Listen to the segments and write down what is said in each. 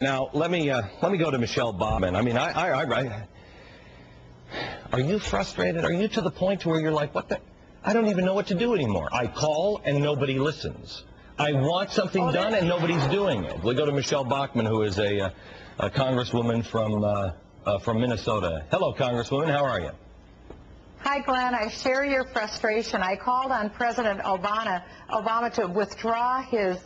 Now, let me go to Michele Bachmann. I mean, are you frustrated? Are you to the point where you're like, what the? I don't even know what to do anymore. I call and nobody listens. I want something done and nobody's doing it. We go to Michele Bachmann, who is a congresswoman from Minnesota. Hello, Congresswoman. How are you? Hi, Glenn. I share your frustration. I called on President Obama to withdraw his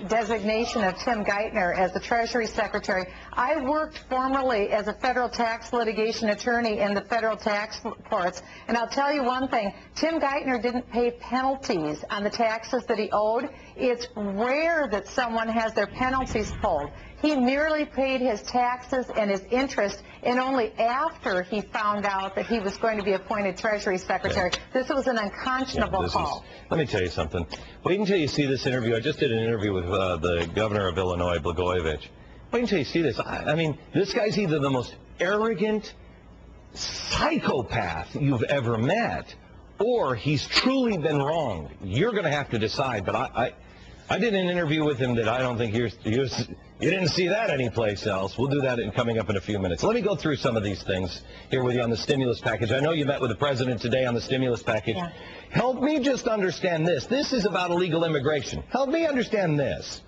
designation of Tim Geithner as the Treasury Secretary. I worked formerly as a federal tax litigation attorney in the federal tax courts, and I'll tell you one thing. Tim Geithner didn't pay penalties on the taxes that he owed. It's rare that someone has their penalties pulled. He merely paid his taxes and his interest, and only after he found out that he was going to be appointed Treasury Secretary. Okay. This was an unconscionable call. Let me tell you something. Wait until you see this interview. I just did an interview with the governor of Illinois, Blagojevich. Wait until you see this. I mean, this guy's either the most arrogant psychopath you've ever met, or he's truly been wronged. You're going to have to decide, but I did an interview with him that I don't think you didn't see that anyplace else. We'll do that coming up in a few minutes. Let me go through some of these things here with you on the stimulus package. I know you met with the president today on the stimulus package. Yeah. Help me just understand this. This is about illegal immigration. Help me understand this.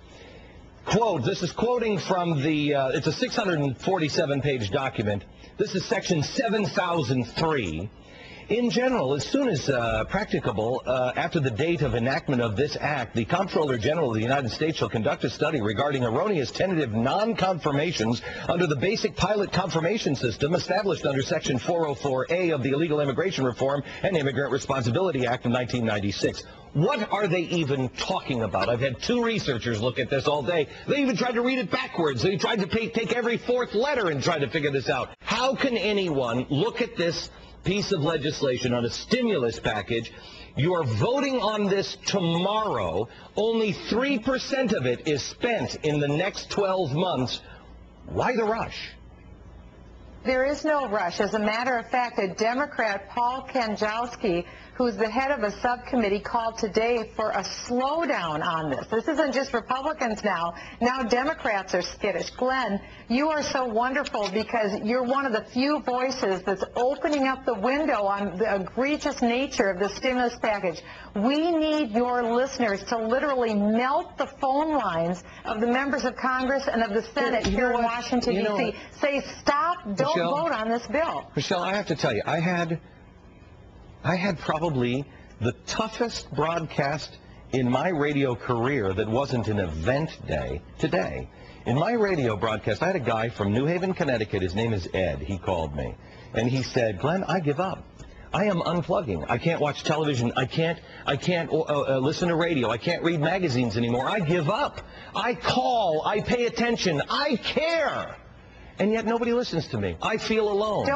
Quote, this is quoting from the, it's a 647-page document. This is section 7003. In general, as soon as practicable, after the date of enactment of this act, the Comptroller General of the United States shall conduct a study regarding erroneous tentative non-confirmations under the basic pilot confirmation system established under Section 404A of the Illegal Immigration Reform and Immigrant Responsibility Act of 1996. What are they even talking about? I've had two researchers look at this all day. They even tried to read it backwards. They tried to take every fourth letter and try to figure this out. How can anyone look at this piece of legislation on a stimulus package? You are voting on this tomorrow. Only 3% of it is spent in the next 12 months. Why the rush? There is no rush. As a matter of fact, a Democrat, Paul Kanjowski, who's the head of a subcommittee, called today for a slowdown on this. This isn't just Republicans now. Now Democrats are skittish. Glenn, you are so wonderful because you're one of the few voices that's opening up the window on the egregious nature of the stimulus package. We need your listeners to literally melt the phone lines of the members of Congress and of the Senate here in Washington, D.C. Say, stop, don't vote on this bill. Michele, I have to tell you, I had probably the toughest broadcast in my radio career that wasn't an event day today. In my radio broadcast, I had a guy from New Haven, Connecticut. His name is Ed. He called me, and he said, Glenn, I give up. I am unplugging. I can't watch television. I can't listen to radio. I can't read magazines anymore. I give up. I call. I pay attention. I care. And yet nobody listens to me. I feel alone.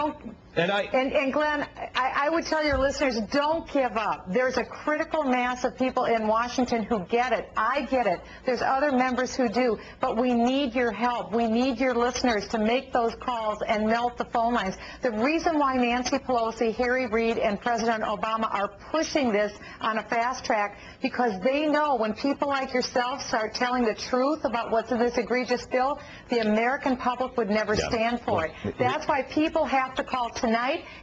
And Glenn, I would tell your listeners, don't give up. There's a critical mass of people in Washington who get it. I get it. There's other members who do. But we need your help. We need your listeners to make those calls and melt the phone lines. The reason why Nancy Pelosi, Harry Reid, and President Obama are pushing this on a fast track, because they know when people like yourself start telling the truth about what's in this egregious bill, the American public would never stand for it. That's why people have to call tonight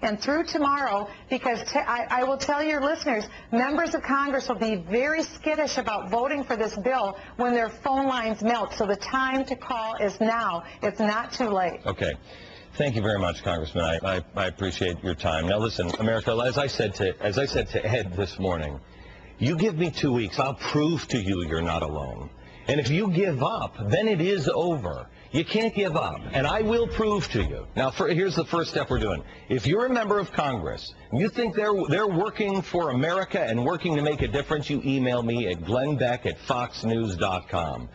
and through tomorrow, because I will tell your listeners, members of Congress will be very skittish about voting for this bill when their phone lines melt. So the time to call is now. It's not too late. Okay. Thank you very much, Congressman. I appreciate your time. Now listen, America, as I said to Ed this morning, you give me 2 weeks, I'll prove to you you're not alone. And if you give up, then it is over. You can't give up, and I will prove to you. Now, here's the first step we're doing. If you're a member of Congress, and you think they're working for America and working to make a difference, you email me at glennbeck@foxnews.com.